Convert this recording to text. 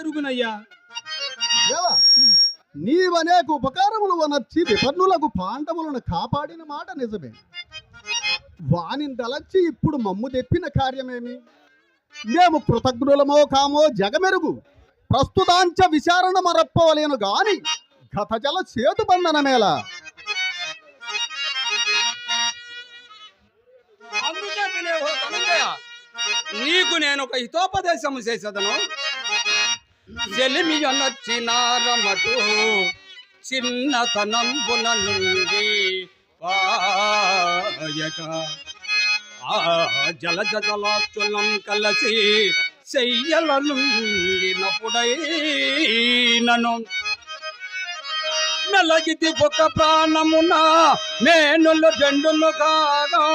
ఎరుగునయ్యా. నీవనేక ఉపకారములు వనర్చి విపన్నులకు పాండవులను కాపాడిన మాట నిజమే. వానిని తలచి ఇప్పుడు మమ్ము తెప్పిన కార్యమేమి? మేము కృతజ్ఞులమో కామో జగమెరుగు. ప్రస్తుతాంచ విచారణ మరప్పవలేను గాని గత జల చేతు బంధనమేలా. నీకు నేను ఒక హితోపదేశము చేసేదను. చెలిమియొనొచ్చినారమటు చిన్నతనంబున నుండి పాయక ఆ జలజ జలాచులం కలసి చెయ్యల నుండినప్పుడైనను మెలగితి ఒక ప్రాణమున మేనులు రెండును కాగా